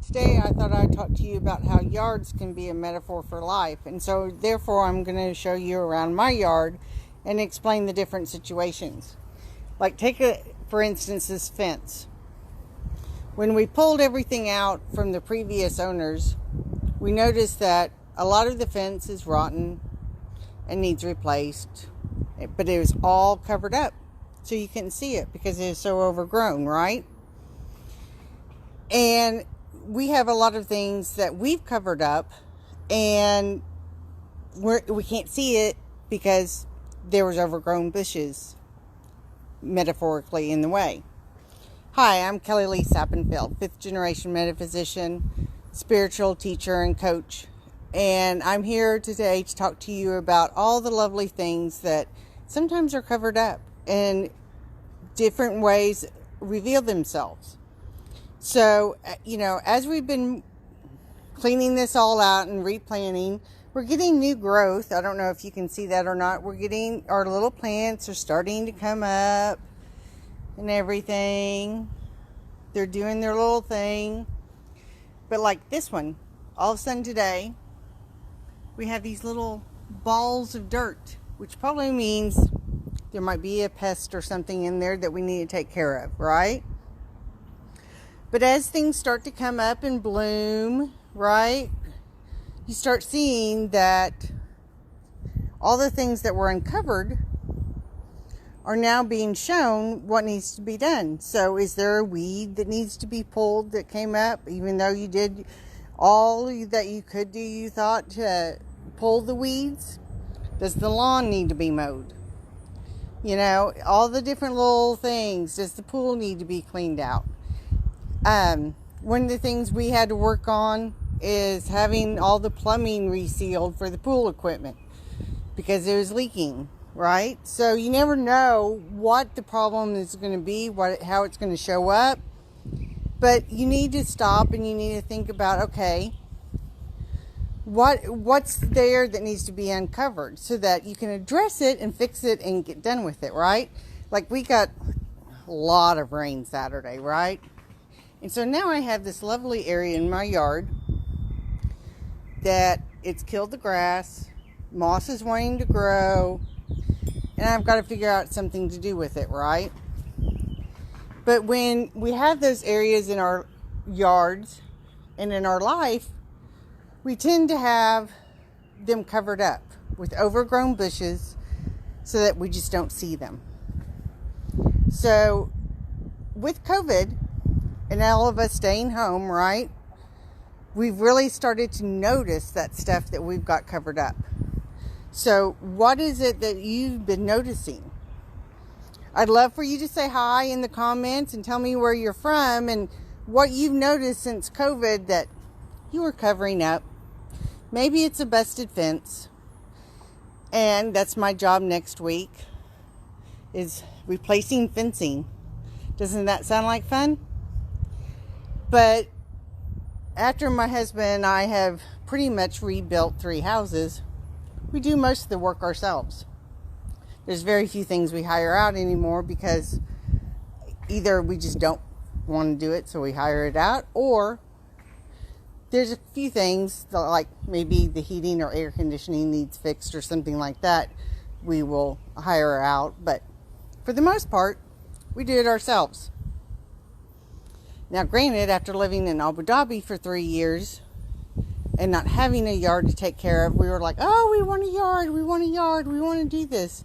Today I thought I'd talk to you about how yards can be a metaphor for life. And so therefore I'm going to show you around my yard and explain the different situations. Like for instance, this fence. When we pulled everything out from the previous owners, we noticed that a lot of the fence is rotten and needs replaced, but it was all covered up. So you couldn't see it because it is so overgrown, right? And we have a lot of things that we've covered up and we can't see it because there was overgrown bushes metaphorically in the way. Hi, I'm Kelly Lee Sappenfield, 5th generation metaphysician, spiritual teacher and coach. And I'm here today to talk to you about all the lovely things that sometimes are covered up and different ways reveal themselves. So, as we've been cleaning this all out and replanting, we're getting new growth. I don't know if you can see that or not. We're getting, our little plants are starting to come up and everything. They're doing their little thing. But like this one, all of a sudden today, we have these little balls of dirt, which probably means there might be a pest or something in there that we need to take care of, right? But as things start to come up and bloom, right, you start seeing that all the things that were uncovered are now being shown what needs to be done. So is there a weed that needs to be pulled that came up, even though you did all that you could do, you thought, to pull the weeds? Does the lawn need to be mowed? All the different little things. Does the pool need to be cleaned out? One of the things we had to work on is having all the plumbing resealed for the pool equipment because it was leaking, right? So you never know what the problem is going to be, how it's going to show up. But you need to stop and you need to think about, okay, what's there that needs to be uncovered so that you can address it and fix it and get done with it, right? Like we got a lot of rain Saturday, right? And so now I have this lovely area in my yard that it's killed the grass, moss is wanting to grow, and I've got to figure out something to do with it, right? But when we have those areas in our yards and in our life, we tend to have them covered up with overgrown bushes so that we just don't see them. So with COVID and all of us staying home, right, we've really started to notice that stuff that we've got covered up. So what is it that you've been noticing? I'd love for you to say hi in the comments and tell me where you're from and what you've noticed since COVID that you were covering up. Maybe it's a busted fence. And that's my job next week, is replacing fencing. Doesn't that sound like fun? But after my husband and I have pretty much rebuilt 3 houses, we do most of the work ourselves. There's very few things we hire out anymore because either we just don't want to do it, so we hire it out, or there's a few things that, like maybe the heating or air conditioning needs fixed or something like that, we will hire out. But for the most part, we do it ourselves. Now, granted, after living in Abu Dhabi for 3 years and not having a yard to take care of, we were like, oh, we want a yard, we want to do this.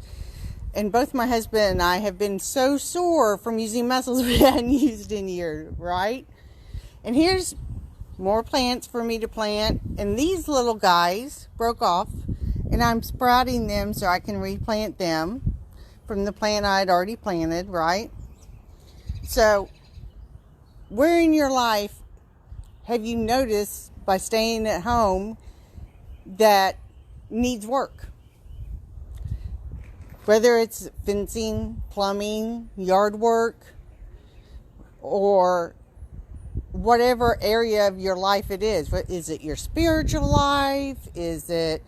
And both my husband and I have been so sore from using muscles we hadn't used in years, right? And here's more plants for me to plant. And these little guys broke off, and I'm sprouting them so I can replant them from the plant I'd already planted, right? So where in your life have you noticed by staying at home that needs work? Whether it's fencing, plumbing, yard work, or whatever area of your life it is. Is it your spiritual life? Is it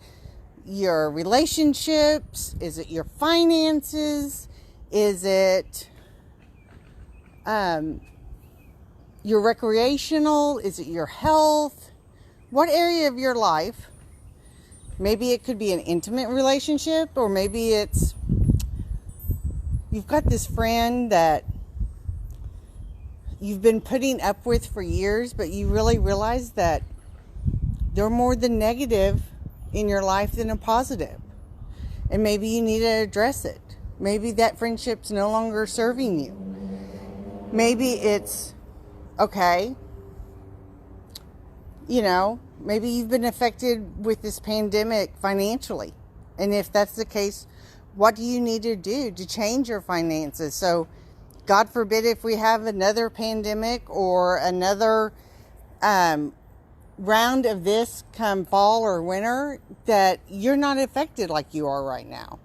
your relationships? Is it your finances? Is it your recreational? Is it your health? What area of your life? Maybe it could be an intimate relationship, or maybe it's you've got this friend that you've been putting up with for years, but you really realize that they're more the negative in your life than a positive. And maybe you need to address it. Maybe that friendship's no longer serving you. Maybe it's, okay, maybe you've been affected with this pandemic financially. And if that's the case, what do you need to do to change your finances? So, God forbid if we have another pandemic or another round of this come fall or winter, that you're not affected like you are right now.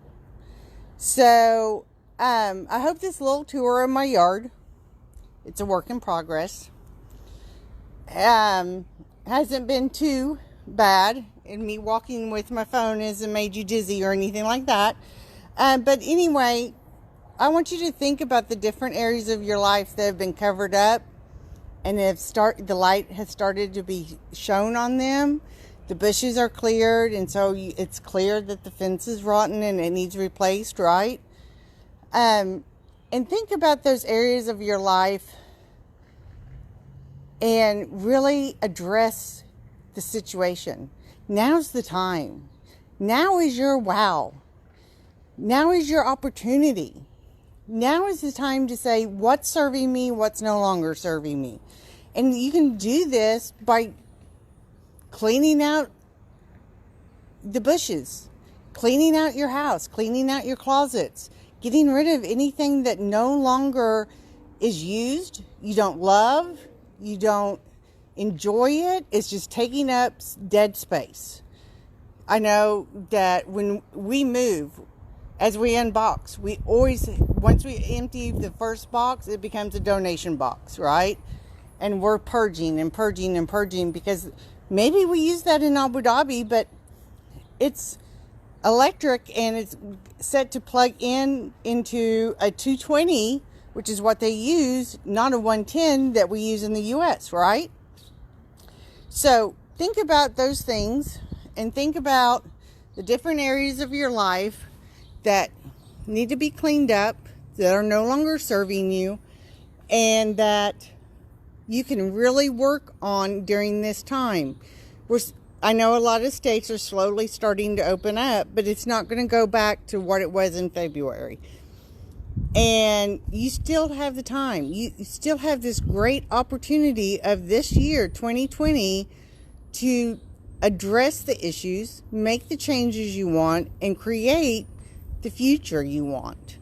So, I hope this little tour of my yard, it's a work in progress, hasn't been too bad, and me walking with my phone hasn't made you dizzy or anything like that. But anyway, I want you to think about the different areas of your life that have been covered up, and the light has started to be shown on them. The bushes are cleared, and so it's clear that the fence is rotten and it needs replaced, right? And think about those areas of your life and really address the situation. Now's the time. Now is your wow. Now is your opportunity. Now is the time to say what's serving me, what's no longer serving me. And you can do this by cleaning out the bushes, cleaning out your house, cleaning out your closets, getting rid of anything that no longer is used, you don't love, you don't enjoy it. It's just taking up dead space. I know that when we move, as we unbox, we always, once we empty the first box, it becomes a donation box, right? And we're purging and purging and purging, because maybe we use that in Abu Dhabi, but it's electric and it's set to plug into a 220, which is what they use, not a 110 that we use in the US, right? So think about those things, and think about the different areas of your life that need to be cleaned up, that are no longer serving you, and that you can really work on during this time. I know a lot of states are slowly starting to open up, but it's not going to go back to what it was in February. And you still have the time. You still have this great opportunity of this year, 2020, to address the issues, make the changes you want, and create the future you want.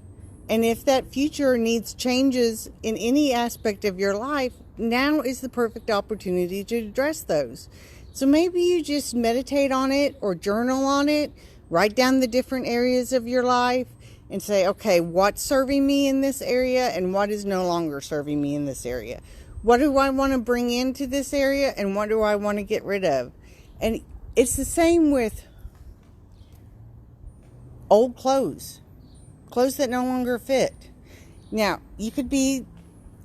And if that future needs changes in any aspect of your life, now is the perfect opportunity to address those. So maybe you just meditate on it or journal on it, write down the different areas of your life and say, okay, what's serving me in this area and what is no longer serving me in this area? What do I want to bring into this area and what do I want to get rid of? And it's the same with old clothes that no longer fit. Now,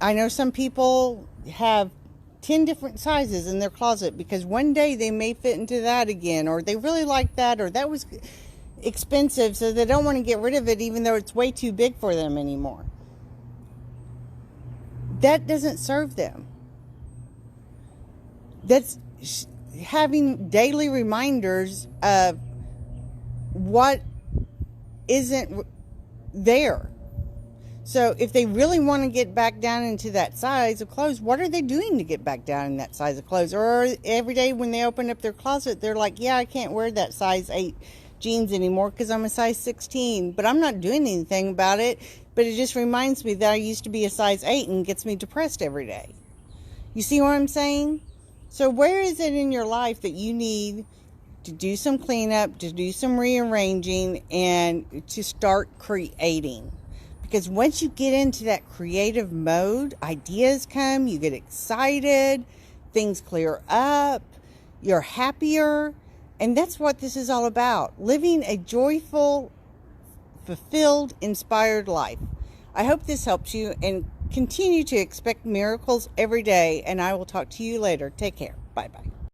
I know some people have 10 different sizes in their closet because one day they may fit into that again, or they really like that, or that was expensive, so they don't want to get rid of it even though it's way too big for them anymore. That doesn't serve them. That's having daily reminders of what isn't there. So if they really want to get back down into that size of clothes, what are they doing to get back down in that size of clothes? Or every day when they open up their closet, they're like, yeah, I can't wear that size 8 jeans anymore because I'm a size 16. But I'm not doing anything about it. But it just reminds me that I used to be a size 8 and gets me depressed every day. You see what I'm saying? So where is it in your life that you need to do some cleanup, to do some rearranging, and to start creating? Because once you get into that creative mode, ideas come, you get excited, things clear up, you're happier. And that's what this is all about. Living a joyful, fulfilled, inspired life. I hope this helps you. And Continue to expect miracles every day, and I will talk to you later. Take care. Bye bye.